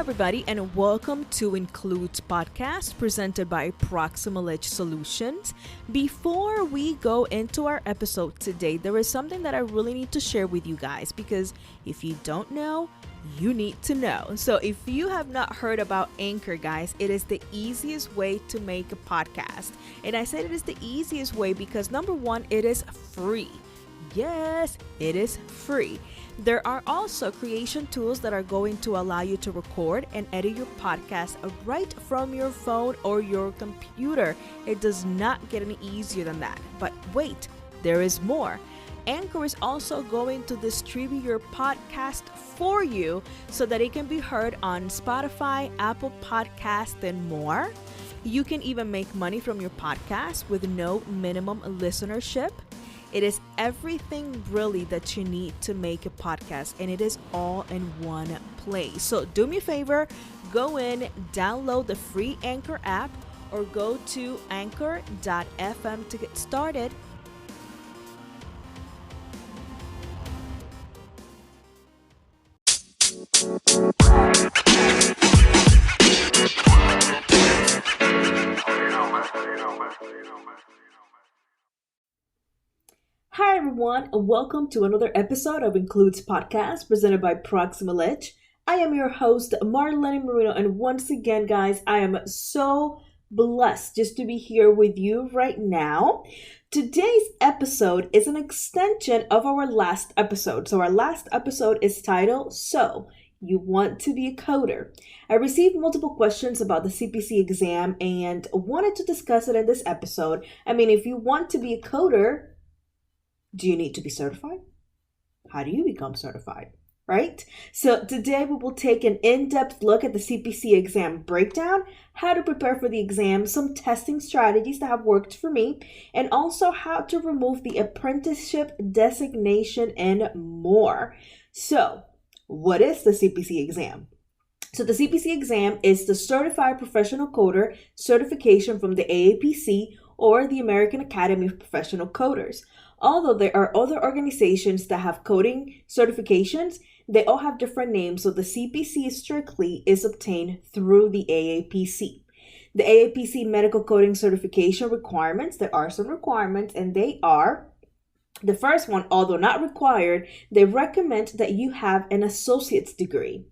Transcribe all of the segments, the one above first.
everybody, and welcome to Includes Podcast presented by Proximal Solutions. Before we go into our episode today, there is something that I really need to share with you guys, because if you don't know, you need to know. So if you have not heard about Anchor, guys, it is the easiest way to make a podcast. And I said it is the easiest way because number one, it is free. Yes, it is free. There are also creation tools that are going to allow you to record and edit your podcast right from your phone or your computer. It does not get any easier than that. But wait, there is more. Anchor is also going to distribute your podcast for you so that it can be heard on Spotify, Apple Podcasts, and more. You can even make money from your podcast with no minimum listenership. It is everything really that you need to make a podcast, and it is all in one place. So do me a favor, go in, download the free Anchor app, or go to anchor.fm to get started. Hi everyone, and welcome to another episode of Includes Podcast presented by Proximal. I am your host, Marlegny Mourino, and once again, guys, I am so blessed just to be here with you right now. Today's episode is an extension of our last episode. So our last episode is titled, So You Want to Be a Coder. I received multiple questions about the CPC exam and wanted to discuss it in this episode. I mean, if you want to be a coder, do you need to be certified? How do you become certified, right? So today we will take an in-depth look at the CPC exam breakdown, how to prepare for the exam, some testing strategies that have worked for me, and also how to remove the apprenticeship designation and more. So what is the CPC exam? So the CPC exam is the Certified Professional Coder certification from the AAPC or the American Academy of Professional Coders. Although there are other organizations that have coding certifications, they all have different names. So the CPC strictly is obtained through the AAPC. The AAPC medical coding certification requirements, there are some requirements, and they are: the first one, although not required, they recommend that you have an associate's degree.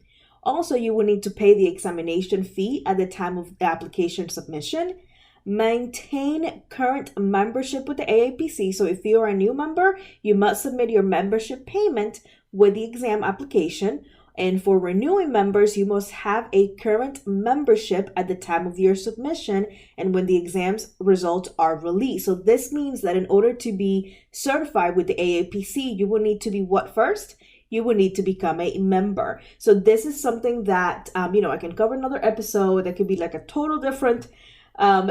Also, you will need to pay the examination fee at the time of the application submission. Maintain current membership with the AAPC. So if you are a new member, you must submit your membership payment with the exam application. And for renewing members, you must have a current membership at the time of your submission and when the exam's results are released. So this means that in order to be certified with the AAPC, you will need to be what first? You will need to become a member. So this is something that, I can cover another episode that could be like a total different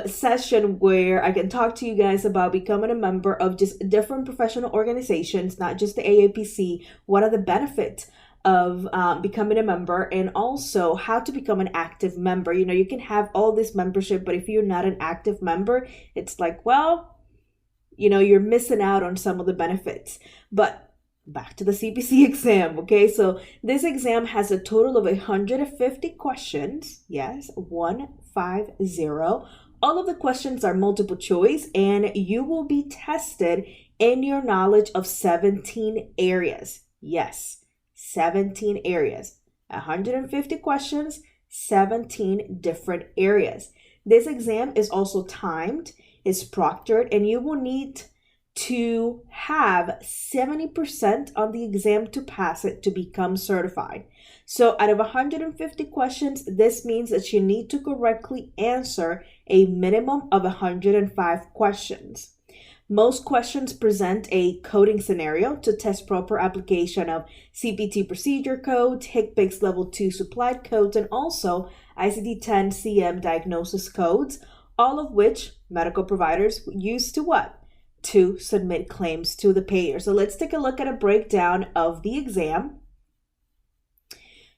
session where I can talk to you guys about becoming a member of just different professional organizations, not just the AAPC. What are the benefits of becoming a member, and also how to become an active member? You can have all this membership, but if you're not an active member, it's like, well, you're missing out on some of the benefits. But back to the CPC exam, okay? So this exam has a total of 150 questions. Yes, 150. All of the questions are multiple choice, and you will be tested in your knowledge of 17 areas. Yes, 17 areas. 150 questions, 17 different areas. This exam is also timed, it's proctored, and you will need to have 70% on the exam to pass it to become certified. So out of 150 questions, this means that you need to correctly answer a minimum of 105 questions. Most questions present a coding scenario to test proper application of CPT procedure codes, HCPCS Level 2 supplied codes, and also ICD-10 CM diagnosis codes, all of which medical providers use to what? To submit claims to the payer. So let's take a look at a breakdown of the exam.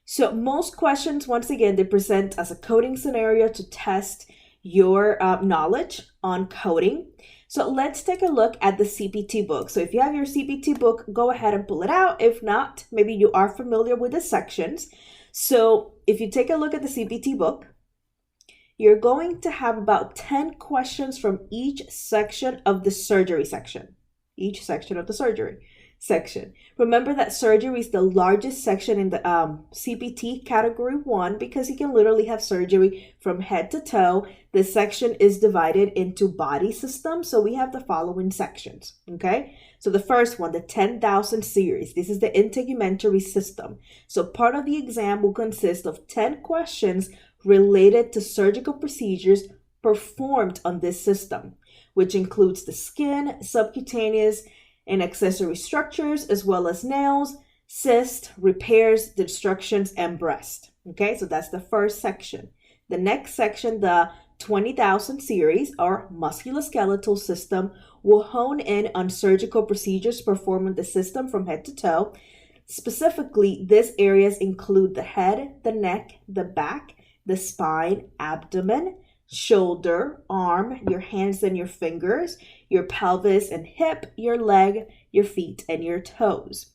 So most questions, once again, they present as a coding scenario to test your knowledge on coding. So let's take a look at the CPT book. So if you have your CPT book, go ahead and pull it out. If not, maybe you are familiar with the sections. So if you take a look at the CPT book, you're going to have about 10 questions from each section of the surgery section. Each section of the surgery section. Remember that surgery is the largest section in the CPT category 1 because you can literally have surgery from head to toe. This section is divided into body systems. So we have the following sections, okay? So the first one, the 10,000 series. This is the integumentary system. So part of the exam will consist of 10 questions related to surgical procedures performed on this system, which includes the skin, subcutaneous, and accessory structures, as well as nails, cysts, repairs, destructions, and breast. Okay, so that's the first section. The next section, the 20,000 series, or musculoskeletal system, will hone in on surgical procedures performed on the system from head to toe. Specifically, these areas include the head, the neck, the back, the spine, abdomen, shoulder, arm, your hands and your fingers, your pelvis and hip, your leg, your feet, and your toes.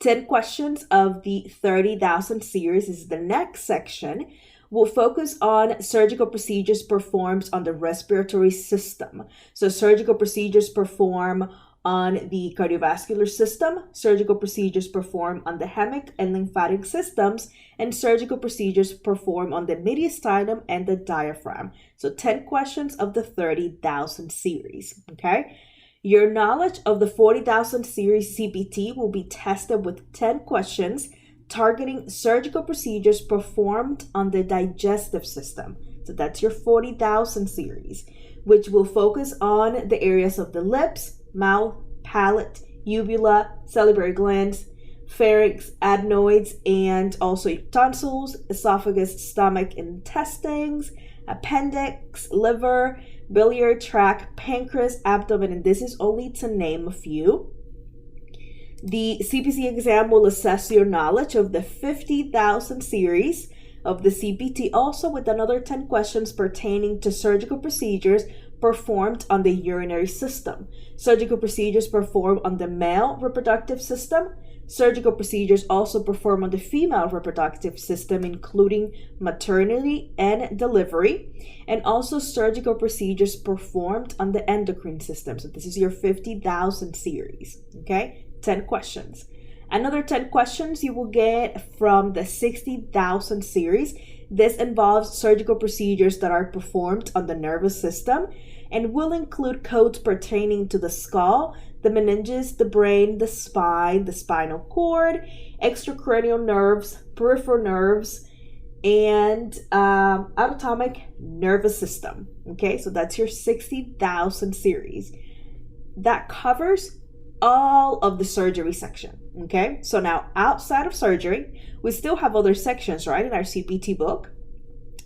10 questions of the 30,000 series is the next section. Will focus on surgical procedures performed on the respiratory system. So surgical procedures performed on the cardiovascular system, surgical procedures performed on the hemic and lymphatic systems, and surgical procedures performed on the mediastinum and the diaphragm. So 10 questions of the 30,000 series, okay? Your knowledge of the 40,000 series CPT will be tested with 10 questions targeting surgical procedures performed on the digestive system. So that's your 40,000 series, which will focus on the areas of the lips, mouth, palate, uvula, salivary glands, pharynx, adenoids, and also your tonsils, esophagus, stomach, intestines, appendix, liver, biliary tract, pancreas, abdomen, and this is only to name a few. The CPC exam will assess your knowledge of the 50,000 series of the CPT, also with another 10 questions pertaining to surgical procedures performed on the urinary system, surgical procedures performed on the male reproductive system, surgical procedures also performed on the female reproductive system, including maternity and delivery, and also surgical procedures performed on the endocrine system. So this is your 50,000 series, okay? 10 questions. Another 10 questions you will get from the 60,000 series. This involves surgical procedures that are performed on the nervous system and will include codes pertaining to the skull, the meninges, the brain, the spine, the spinal cord, extracranial nerves, peripheral nerves, and autonomic nervous system. Okay, so that's your 60,000 series. That covers all of the surgery section. Okay, so now outside of surgery, we still have other sections, right, in our CPT book.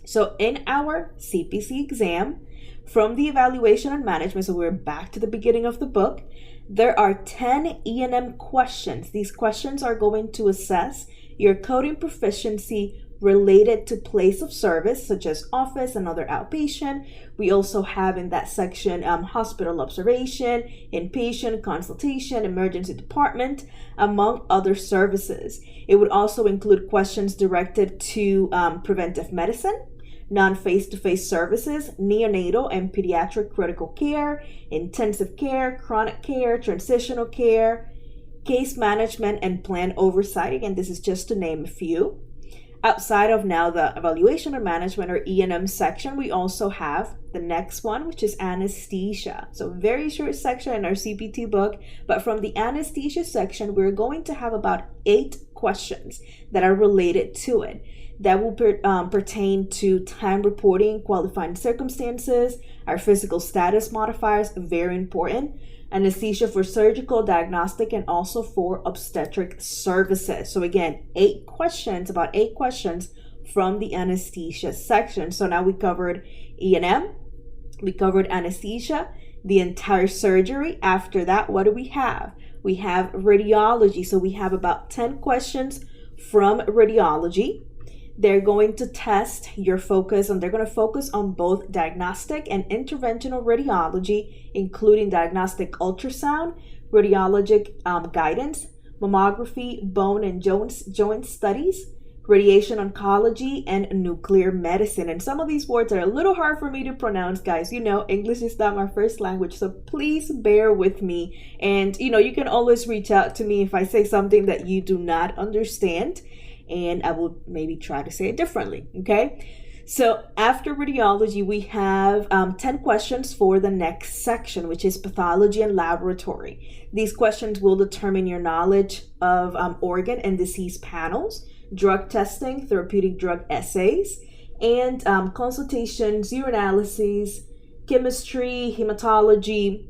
So in our CPC exam, from the evaluation and management, so we're back to the beginning of the book, there are 10 E&M questions. These questions are going to assess your coding proficiency related to place of service, such as office and other outpatient. We also have in that section hospital observation, inpatient, consultation, emergency department, among other services. It would also include questions directed to preventive medicine, non-face-to-face services, neonatal and pediatric critical care, intensive care, chronic care, transitional care, case management, and plan oversight. Again, this is just to name a few. Outside of now the evaluation or management or E&M section, we also have the next one, which is anesthesia. So very short section in our CPT book, but from the anesthesia section, we're going to have about 8 questions that are related to it. That will pertain to time reporting, qualifying circumstances, our physical status modifiers, very important, anesthesia for surgical, diagnostic, and also for obstetric services. So again, 8 questions, about 8 questions from the anesthesia section. So now we covered E&M, we covered anesthesia, the entire surgery. After that, what do we have? We have radiology. So we have about 10 questions from radiology. They're going to test your focus, and they're going to focus on both diagnostic and interventional radiology, including diagnostic ultrasound, radiologic guidance, mammography, bone and joint studies, radiation oncology, and nuclear medicine. And some of these words are a little hard for me to pronounce, guys. You know, English is not my first language, so please bear with me. And, you know, you can always reach out to me if I say something that you do not understand, and I will maybe try to say it differently, okay? So after radiology, we have 10 questions for the next section, which is pathology and laboratory. These questions will determine your knowledge of organ and disease panels, drug testing, therapeutic drug assays, and consultations, urinalyses, chemistry, hematology,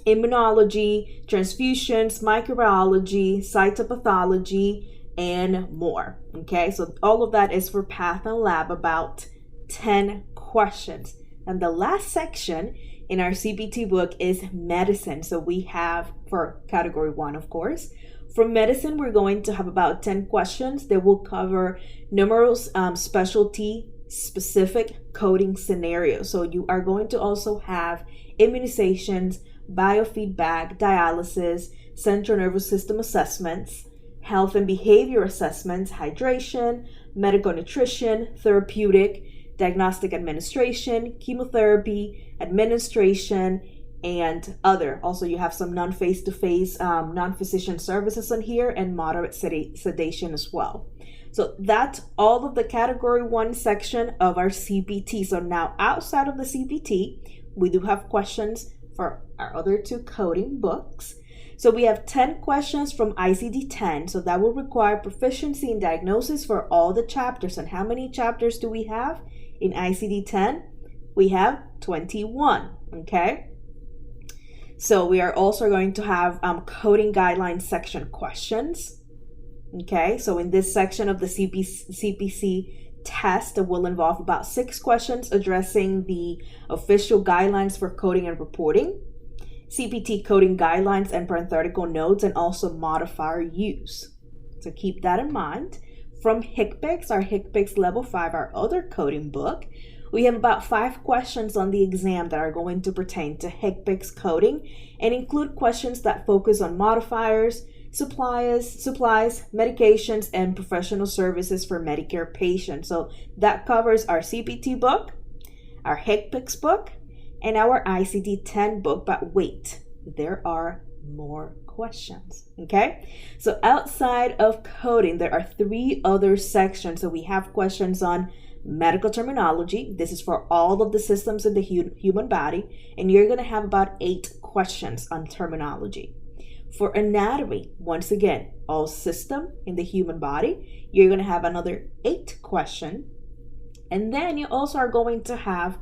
immunology, transfusions, microbiology, cytopathology, and more. Okay, so all of that is for Path and Lab, about 10 questions. And the last section in our CPT book is medicine. So we have, for category 1, of course, for medicine, we're going to have about 10 questions that will cover numerous specialty specific coding scenarios. So you are going to also have immunizations, biofeedback, dialysis, central nervous system assessments, health and behavior assessments, hydration, medical nutrition, therapeutic, diagnostic administration, chemotherapy, administration, and other. Also, you have some non-face-to-face, non-physician services on here, and moderate sedation as well. So that's all of the category 1 section of our CPT. So now outside of the CPT, we do have questions for our other 2 coding books. So we have 10 questions from ICD-10. So that will require proficiency in diagnosis for all the chapters. And how many chapters do we have in ICD-10? We have 21, okay? So we are also going to have coding guidelines section questions. Okay, so in this section of the CPC test, it will involve about 6 questions addressing the official guidelines for coding and reporting, CPT coding guidelines and parenthetical notes, and also modifier use. So keep that in mind. From HCPCS, our HCPCS Level 5, our other coding book, we have about 5 questions on the exam that are going to pertain to HCPCS coding and include questions that focus on modifiers, supplies, medications, and professional services for Medicare patients. So that covers our CPT book, our HCPCS book, and our ICD-10 book. But wait, there are more questions, okay? So outside of coding, there are 3 other sections. So we have questions on medical terminology. This is for all of the systems in the human body, and you're going to have about 8 questions on terminology. For anatomy, once again, all system in the human body, you're going to have another 8 questions. And then you also are going to have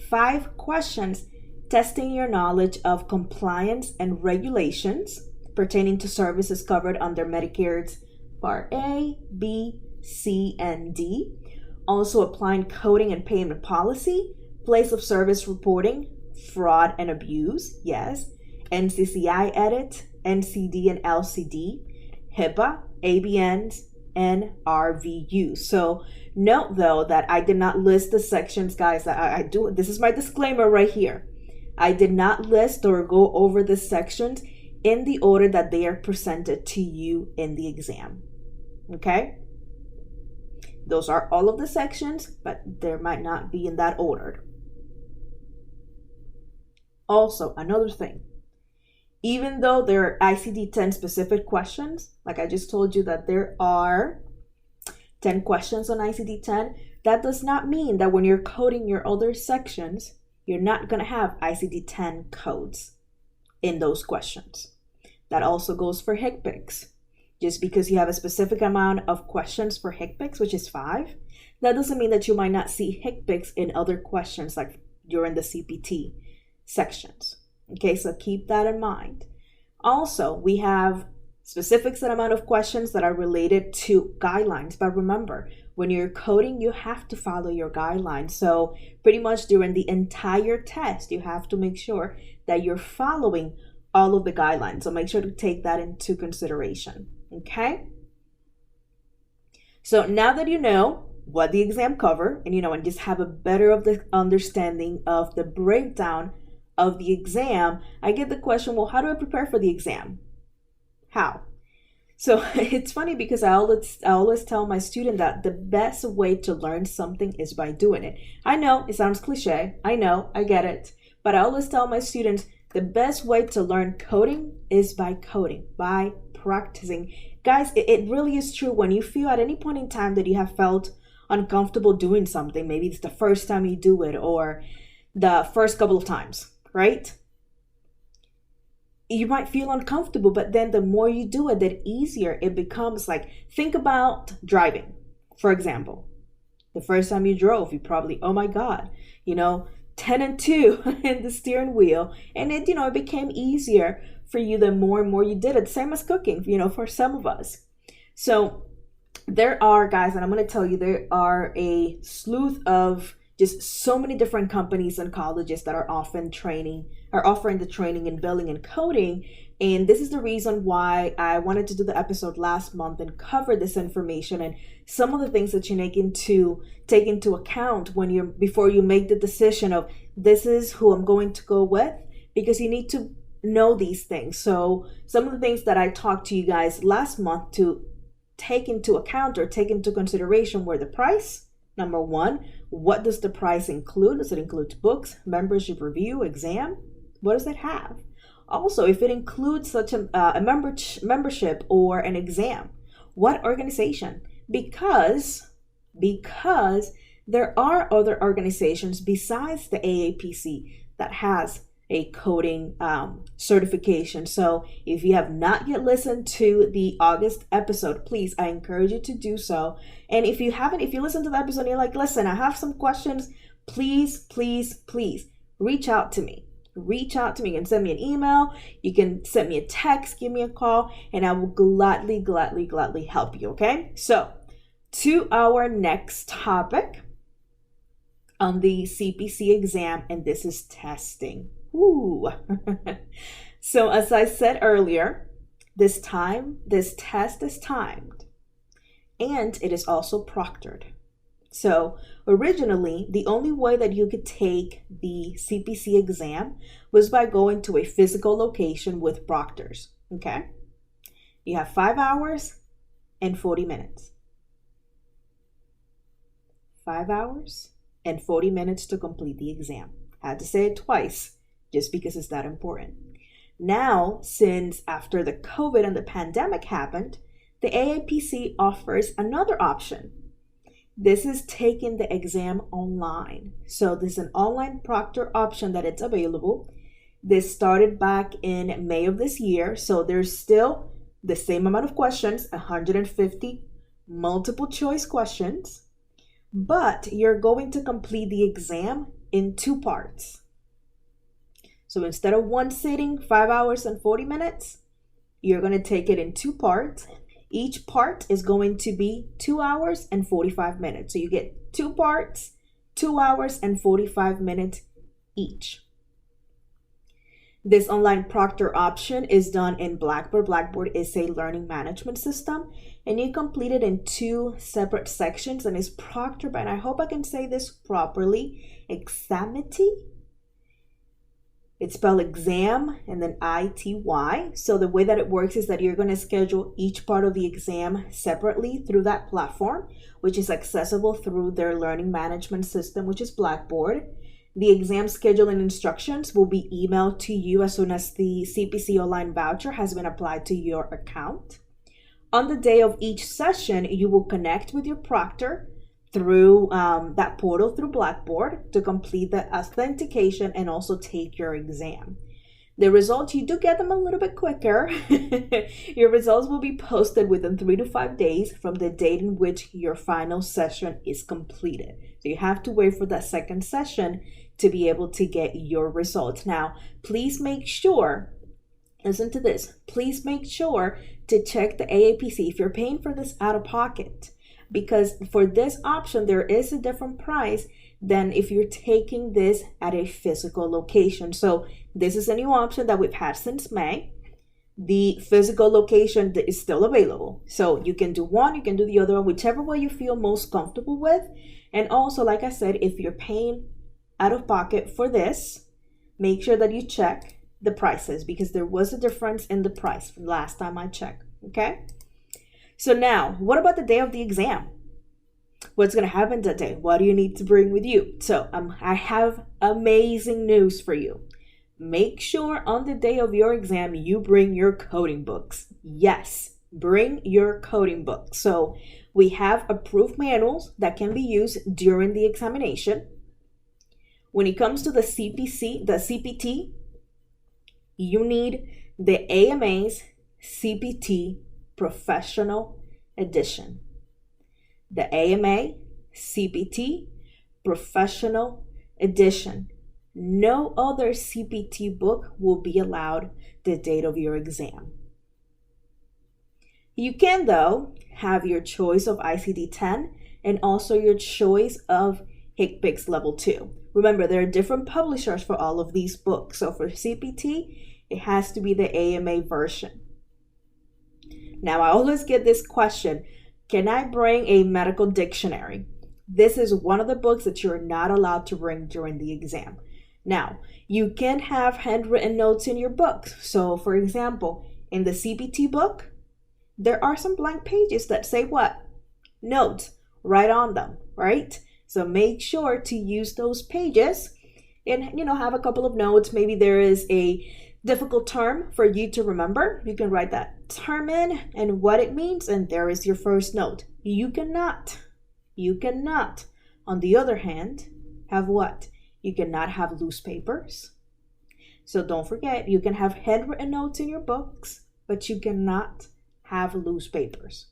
5 questions testing your knowledge of compliance and regulations pertaining to services covered under Medicare's Part A, B, C, and D. Also applying coding and payment policy, place of service reporting, fraud and abuse, yes, NCCI edit, NCD and LCD, HIPAA, ABNs, and RVU. So note though that I did not list the sections, guys. I do. This is my disclaimer right here. I did not list or go over the sections in the order that they are presented to you in the exam. Okay? Those are all of the sections, but there might not be in that order. Also, another thing. Even though there are ICD-10 specific questions, like I just told you that there are 10 questions on ICD-10, that does not mean that when you're coding your other sections, you're not going to have ICD-10 codes in those questions. That also goes for HCPCS. Just because you have a specific amount of questions for HCPCS, which is 5, that doesn't mean that you might not see HCPCS in other questions like during the CPT sections. Okay, so keep that in mind. Also, we have specific set amount of questions that are related to guidelines. But remember, when you're coding, you have to follow your guidelines. So pretty much during the entire test, you have to make sure that you're following all of the guidelines. So make sure to take that into consideration. Okay? So now that you know what the exam cover, and just have a better of the understanding of the breakdown of the exam, I get the question, well, how do I prepare for the exam? How? So it's funny because I always tell my student that the best way to learn something is by doing it. I know it sounds cliche. I know, I get it. But I always tell my students the best way to learn coding is by coding, by practicing. Guys, it really is true. When you feel at any point in time that you have felt uncomfortable doing something, maybe it's the first time you do it or the first couple of times, right? You might feel uncomfortable, but then the more you do it, the easier it becomes. Like, think about driving, for example. The first time you drove, you probably, oh my God, 10 and 2 in the steering wheel. And it became easier for you the more and more you did it. Same as cooking, for some of us. So there are, guys, and I'm going to tell you, there are a slew of just so many different companies and colleges that are offering the training in billing and coding. And this is the reason why I wanted to do the episode last month and cover this information and some of the things that you take into account before you make the decision of this is who I'm going to go with, because you need to know these things. So some of the things that I talked to you guys last month to take into account or take into consideration were the price. Number one, what does the price include? Does it include books, membership review, exam? What does it have? Also, if it includes such a membership or an exam, what organization? Because there are other organizations besides the AAPC that has a coding certification. So if you have not yet listened to the August episode, please, I encourage you to do so. And if you listen to the episode and you're like, listen, I have some questions, please reach out to me. Reach out to me and send me an email. You can send me a text, give me a call, and I will gladly help you. Okay. So to our next topic on the CPC exam, and this is testing. Ooh. So as I said earlier, this test is timed and it is also proctored. So originally, the only way that you could take the CPC exam was by going to a physical location with proctors. Okay. You have 5 hours and 40 minutes. 5 hours and 40 minutes to complete the exam. I had to say it twice, just because it's that important. Now, since after the COVID and the pandemic happened, the AAPC offers another option. This is taking the exam online. So this is an online proctor option that it's available. This started back in May of this year. So there's still the same amount of questions, 150 multiple choice questions, but you're going to complete the exam in 2 parts. So instead of one sitting, 5 hours and 40 minutes, you're going to take it in 2 parts. Each part is going to be 2 hours and 45 minutes. So you get 2 parts, 2 hours and 45 minutes each. This online proctor option is done in Blackboard. Blackboard is a learning management system, and you complete it in 2 separate sections, and it's proctored by, and I hope I can say this properly, Examity. It's spelled exam and then ITY. So the way that it works is that you're going to schedule each part of the exam separately through that platform, which is accessible through their learning management system, which is Blackboard. The exam scheduling instructions will be emailed to you as soon as the CPC online voucher has been applied to your account. On the day of each session, you will connect with your proctor through that portal through Blackboard to complete the authentication and also take your exam. The results, you do get them a little bit quicker. Your results will be posted within 3 to 5 days from the date in which your final session is completed. So you have to wait for that second session to be able to get your results. Now, please make sure, listen to this, please make sure to check the AAPC if you're paying for this out of pocket. Because for this option, there is a different price than if you're taking this at a physical location. So this is a new option that we've had since May. The physical location is still available. So you can do one, you can do the other one, whichever way you feel most comfortable with. And also, like I said, if you're paying out of pocket for this, make sure that you check the prices because there was a difference in the price from last time I checked. Okay? So now, what about the day of the exam? What's going to happen that day? What do you need to bring with you? So I have amazing news for you. Make sure on the day of your exam, you bring your coding books. Yes, bring your coding books. So we have approved manuals that can be used during the examination. When it comes to the CPC, the CPT, you need the AMA's CPT Professional Edition. The AMA CPT Professional Edition. No other CPT book will be allowed the date of your exam. You can, though, have your choice of ICD-10 and also your choice of HCPCS Level 2. Remember, there are different publishers for all of these books. So for CPT, it has to be the AMA version. Now, I always get this question, can I bring a medical dictionary? This is one of the books that you're not allowed to bring during the exam. Now, you can have handwritten notes in your books. So, for example, in the CPT book, there are some blank pages that say what? Notes, right on them, right? So make sure to use those pages and, have a couple of notes. Maybe there is a difficult term for you to remember. You can write that term in and what it means, and there is your first note. You cannot, on the other hand, have what? You cannot have loose papers. So don't forget, you can have handwritten notes in your books, but you cannot have loose papers.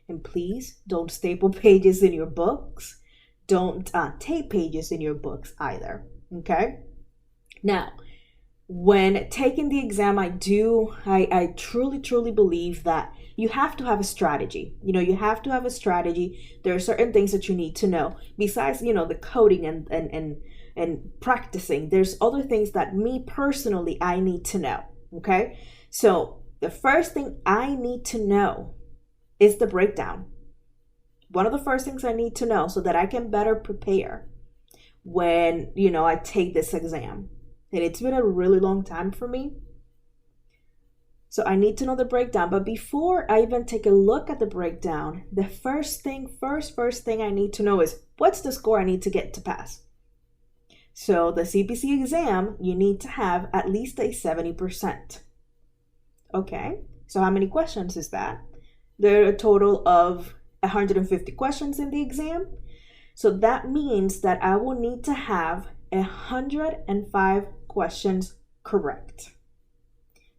And please don't staple pages in your books. Don't tape pages in your books either, okay? Now, when taking the exam, I truly believe that you have to have a strategy. You have to have a strategy. There are certain things that you need to know. Besides, the coding and practicing, there's other things that me personally, I need to know, okay? So the first thing I need to know is the breakdown. One of the first things I need to know so that I can better prepare when, I take this exam. And it's been a really long time for me. So I need to know the breakdown. But before I even take a look at the breakdown, the first thing I need to know is what's the score I need to get to pass? So the CPC exam, you need to have at least a 70%. Okay, so how many questions is that? There are a total of 150 questions in the exam. So that means that I will need to have 105 questions correct.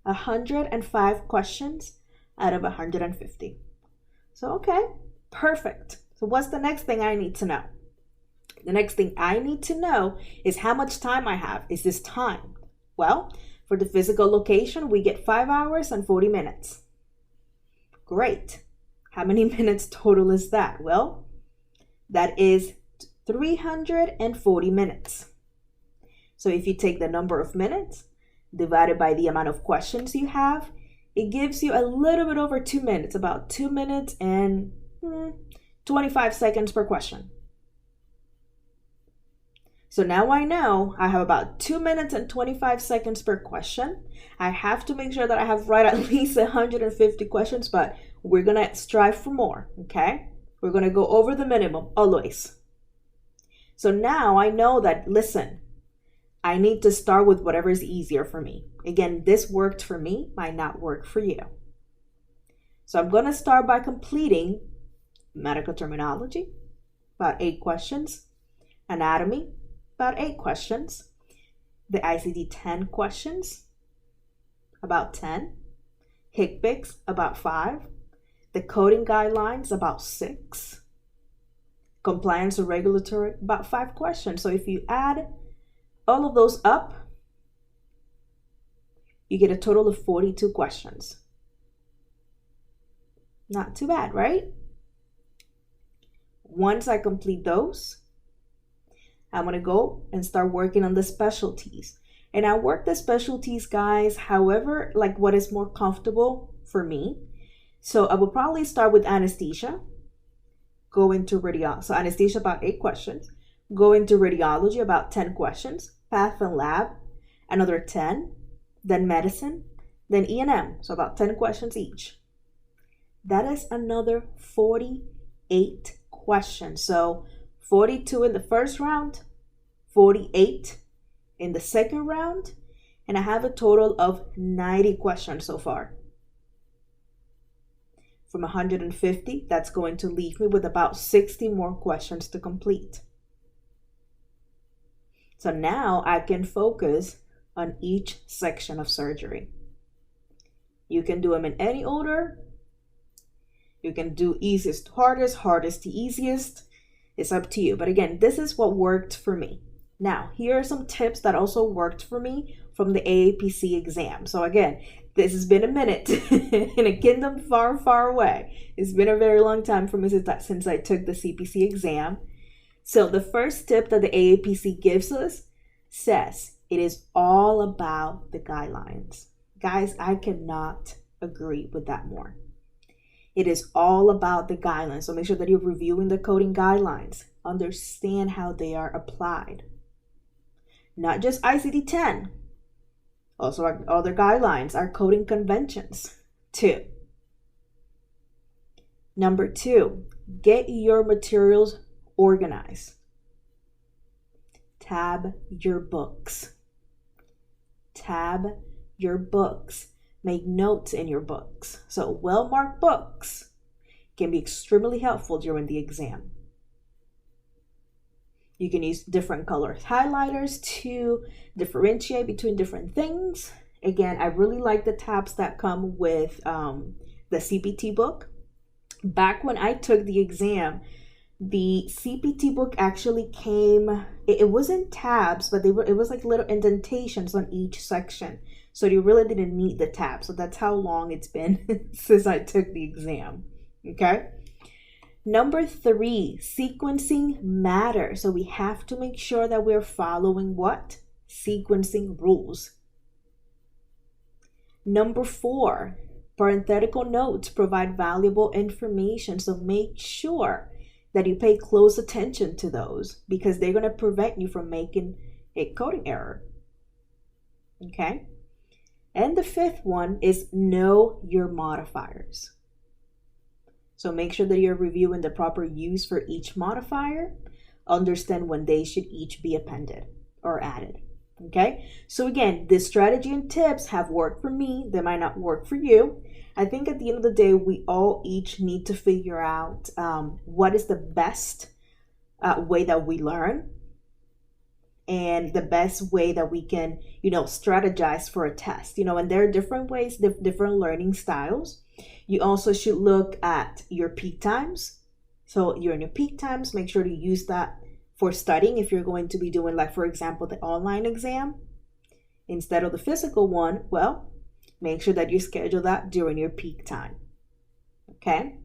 105 questions out of 150. So, okay, perfect. So what's the next thing I need to know? The next thing I need to know is how much time I have. Is this time? Well, for the physical location, we get 5 hours and 40 minutes. Great. How many minutes total is that? Well, that is 340 minutes. So if you take the number of minutes divided by the amount of questions you have, it gives you a little bit over 2 minutes, about 2 minutes and 25 seconds per question. So now I know I have about 2 minutes and 25 seconds per question. I have to make sure that I have right at least 150 questions, but we're going to strive for more, okay? We're going to go over the minimum, always. So now I know that, listen, I need to start with whatever is easier for me. Again, this worked for me, might not work for you. So I'm going to start by completing medical terminology, about 8 questions, anatomy, about 8 questions, the ICD-10 questions, about 10, HCPCS, about 5, the coding guidelines, about 6, compliance or regulatory, about 5 questions. So if you add all of those up, you get a total of 42 questions. Not too bad, right? Once I complete those, I'm going to go and start working on the specialties. And I work the specialties, guys, however, like what is more comfortable for me. So I will probably start with anesthesia, go into radiology. So anesthesia, about 8 questions. Go into radiology, about 10 questions. Path and lab, another 10. Then medicine, then E&M, so about 10 questions each. that is another 48 questions. So 42 in the first round, 48 in the second round, and I have a total of 90 questions so far. From 150, that's going to leave me with about 60 more questions to complete. So now I can focus on each section of surgery. You can do them in any order. You can do easiest to hardest, hardest to easiest. It's up to you. But again, this is what worked for me. Now, here are some tips that also worked for me from the AAPC exam. So again, this has been a minute in a kingdom far, far away. It's been a very long time for me since I took the CPC exam. So the first tip that the AAPC gives us says it is all about the guidelines. Guys, I cannot agree with that more. It is all about the guidelines. So make sure that you're reviewing the coding guidelines. Understand how they are applied. Not just ICD-10. Also our other guidelines, our coding conventions too. Number 2, get your materials organized. Tab your books. Tab your books. Make notes in your books. So well-marked books can be extremely helpful during the exam. You can use different color highlighters to differentiate between different things. Again, I really like the tabs that come with the CPT book. Back when I took the exam, the CPT book actually came, it wasn't tabs, but it was like little indentations on each section. So you really didn't need the tabs. So that's how long it's been since I took the exam. Okay. Number 3, sequencing matters. So we have to make sure that we're following what? Sequencing rules. Number 4, parenthetical notes provide valuable information. So make sure that you pay close attention to those because they're going to prevent you from making a coding error. Okay. And the 5th one is know your modifiers. So make sure that you're reviewing the proper use for each modifier. Understand when they should each be appended or added. Okay. So again, this strategy and tips have worked for me. They might not work for you. I think at the end of the day, we all each need to figure out what is the best way that we learn and the best way that we can, strategize for a test, and there are different ways, different learning styles. You also should look at your peak times. So you're in your peak times, make sure to use that for studying. If you're going to be doing, like, for example, the online exam instead of the physical one, well, make sure that you schedule that during your peak time. Okay.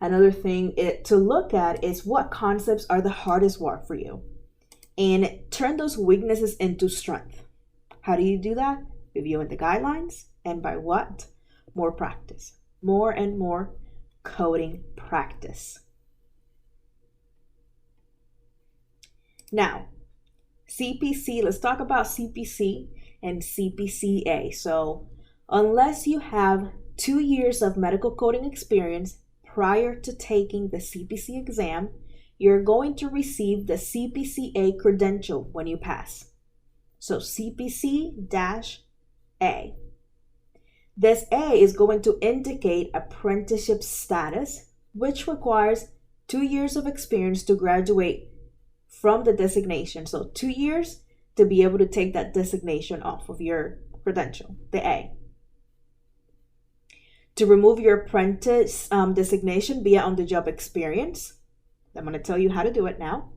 Another thing to look at is what concepts are the hardest work for you and turn those weaknesses into strength. How do you do that? Reviewing the guidelines, and by what? More practice, more and more coding practice. Now, CPC, let's talk about CPC and CPC-A. So unless you have 2 years of medical coding experience prior to taking the CPC exam, you're going to receive the CPC-A credential when you pass. So CPC-A. This A is going to indicate apprenticeship status, which requires 2 years of experience to graduate from the designation. So 2 years to be able to take that designation off of your credential, the A. To remove your apprentice designation via on-the-job experience, I'm going to tell you how to do it now.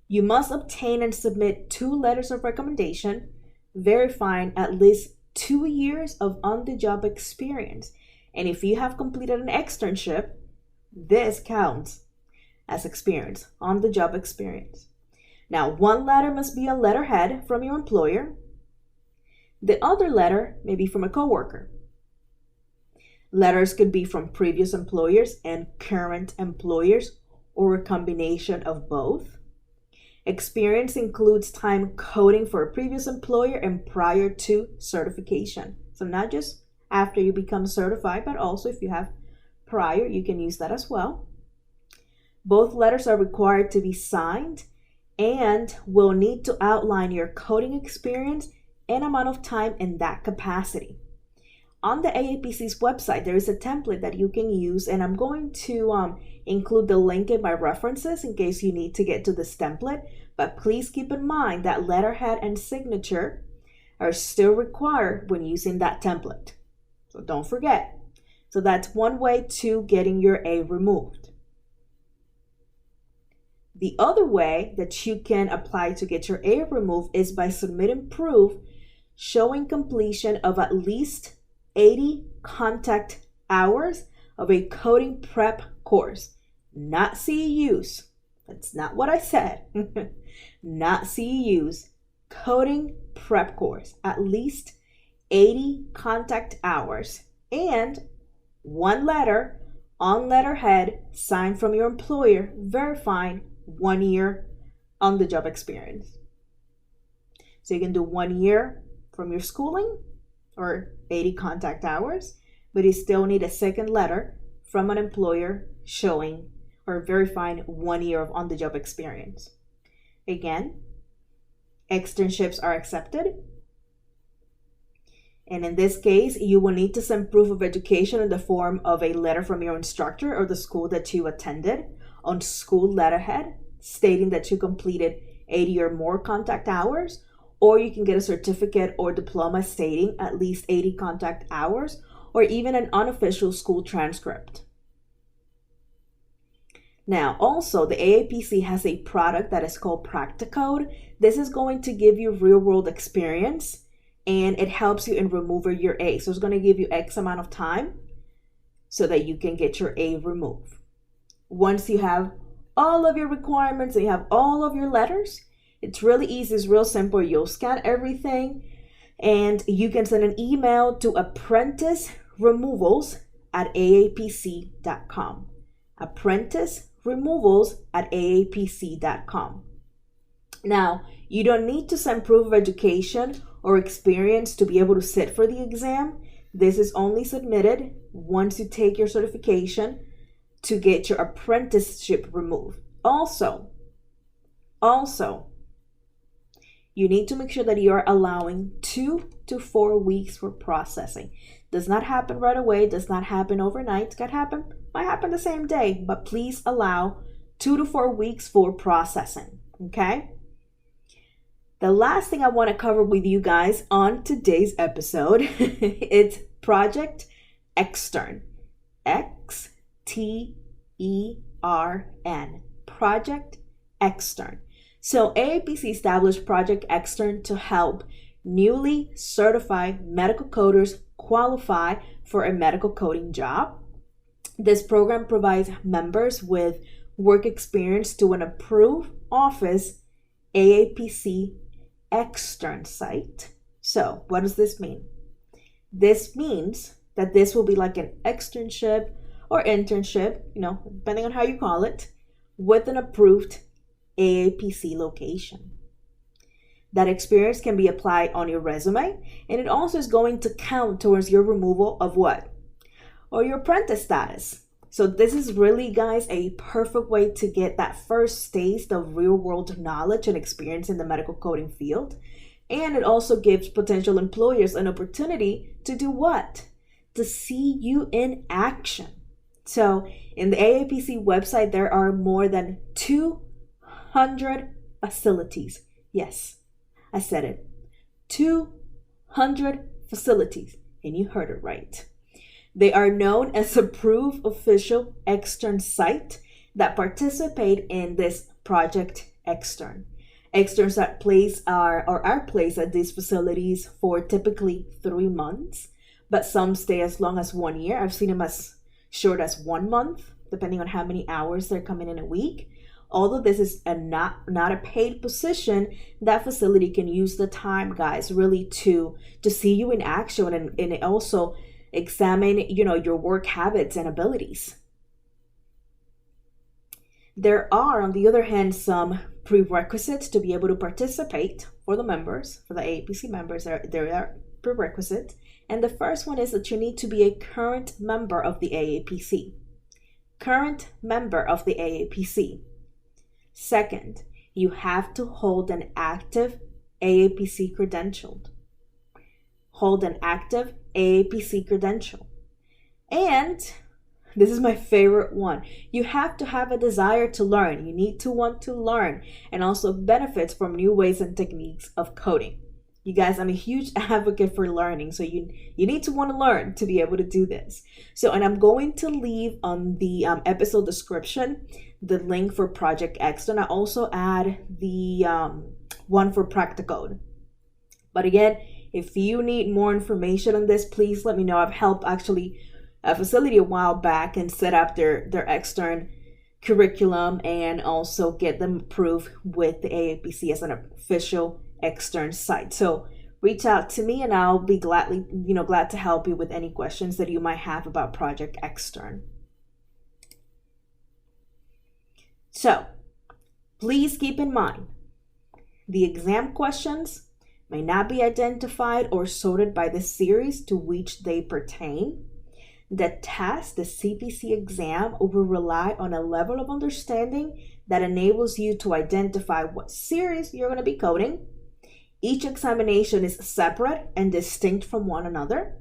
You must obtain and submit 2 letters of recommendation verifying at least 2 years of on-the-job experience. And if you have completed an externship, this counts as experience, on-the-job experience. Now, 1 letter must be a letterhead from your employer. The other letter may be from a coworker. Letters could be from previous employers and current employers, or a combination of both. Experience includes time coding for a previous employer and prior to certification. So not just after you become certified, but also if you have prior, you can use that as well. Both letters are required to be signed and will need to outline your coding experience and amount of time in that capacity. On the AAPC's website, there is a template that you can use, and I'm going to include the link in my references in case you need to get to this template. But please keep in mind that letterhead and signature are still required when using that template. So don't forget. So that's one way to getting your A removed. The other way that you can apply to get your A removed is by submitting proof showing completion of at least 80 contact hours of a coding prep course, not CEUs. That's not what I said. Not CEUs, coding prep course, at least 80 contact hours, and one letter on letterhead signed from your employer verifying 1 year on the job experience. So you can do 1 year from your schooling or 80 contact hours, but you still need a second letter from an employer showing or verifying 1 year of on-the-job experience. Again, externships are accepted. And in this case, you will need to send proof of education in the form of a letter from your instructor or the school that you attended on school letterhead stating that you completed 80 or more contact hours, or you can get a certificate or diploma stating at least 80 contact hours, or even an unofficial school transcript. Now, also, the AAPC has a product that is called Practicode. This is going to give you real-world experience, and it helps you in removing your A. So it's going to give you X amount of time so that you can get your A removed. Once you have all of your requirements and you have all of your letters, it's really easy, it's real simple. You'll scan everything and you can send an email to apprenticeremovals@aapc.com. apprenticeremovals@aapc.com. Now, you don't need to send proof of education or experience to be able to sit for the exam. This is only submitted once you take your certification to get your apprenticeship removed. Also, you need to make sure that you are allowing 2 to 4 weeks for processing. Does not happen right away, does not happen overnight. Might happen the same day, but please allow 2 to 4 weeks for processing, okay? The last thing I want to cover with you guys on today's episode is Project Xtern. Xtern. Project Xtern. So AAPC established Project Xtern to help newly certified medical coders qualify for a medical coding job. This program provides members with work experience to an approved office AAPC Xtern site. So what does this mean? This means that this will be like an externship or internship, depending on how you call it, with an approved AAPC location. That experience can be applied on your resume, and it also is going to count towards your removal of what? Or your apprentice status. So this is really, guys, a perfect way to get that first taste of real-world knowledge and experience in the medical coding field. And it also gives potential employers an opportunity to do what? To see you in action. So in the AAPC website, there are more than 200 facilities. Yes, I said it. 200 facilities. And you heard it right. They are known as approved official extern site that participate in this Project Xtern. Externs are placed at these facilities for typically 3 months, but some stay as long as 1 year. I've seen them as short as 1 month, depending on how many hours they're coming in a week. Although this is not a paid position, that facility can use the time, guys, really to see you in action and also examine, your work habits and abilities. There are, on the other hand, some prerequisites to be able to participate for the members, for the AAPC members. There are prerequisites. And the first one is that you need to be a current member of the AAPC. Current member of the AAPC. Second, you have to hold an active AAPC credential. Hold an active AAPC credential. And this is my favorite one. You have to have a desire to learn. You need to want to learn and also benefits from new ways and techniques of coding. You guys, I'm a huge advocate for learning. So you need to want to learn to be able to do this. So, and I'm going to leave on the episode description the link for Project Xtern. I also add the one for Practicode. But again, if you need more information on this, please let me know. I've helped actually a facility a while back and set up their extern curriculum and also get them approved with the AAPC as an official extern site. So reach out to me and I'll be glad to help you with any questions that you might have about Project Xtern. So please keep in mind, the exam questions may not be identified or sorted by the series to which they pertain. The test, the CPC exam, will rely on a level of understanding that enables you to identify what series you're going to be coding. Each examination is separate and distinct from one another.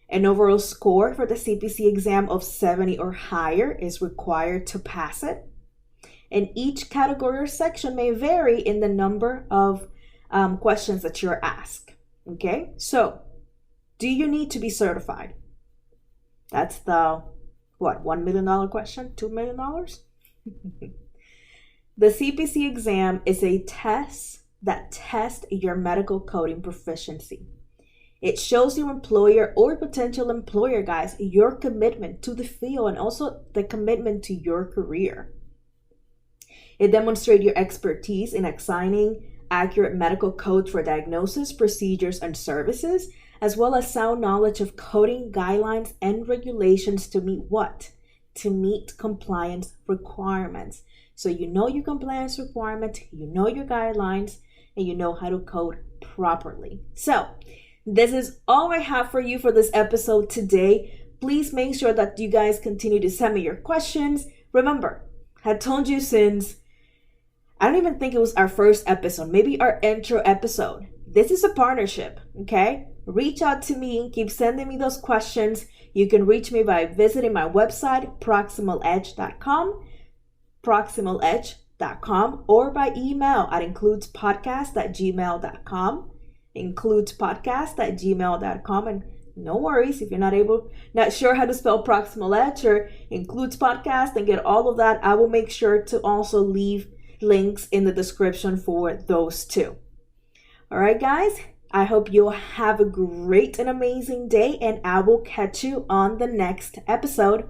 An overall score for the CPC exam of 70 or higher is required to pass it. And each category or section may vary in the number of questions that you're asked. Okay, so do you need to be certified? That's the, $1 million question? $2 million? The CPC exam is a test that tests your medical coding proficiency. It shows your employer or potential employer, guys, your commitment to the field and also the commitment to your career. It demonstrates your expertise in assigning accurate medical codes for diagnosis, procedures, and services, as well as sound knowledge of coding guidelines and regulations to meet what? To meet compliance requirements. So you know your compliance requirements, you know your guidelines, and you know how to code properly. So this is all I have for you for this episode today. Please make sure that you guys continue to send me your questions. Remember, I told you since, I don't even think it was our first episode, maybe our intro episode. This is a partnership, okay? Reach out to me and keep sending me those questions. You can reach me by visiting my website, proximaledge.com, proximaledge.com, or by email at includespodcast@gmail.com, includespodcast@gmail.com. And no worries if you're not sure how to spell Proximal Edge or Includes Podcast and get all of that. I will make sure to also leave links in the description for those too. All right, guys, I hope you'll have a great and amazing day, and I will catch you on the next episode.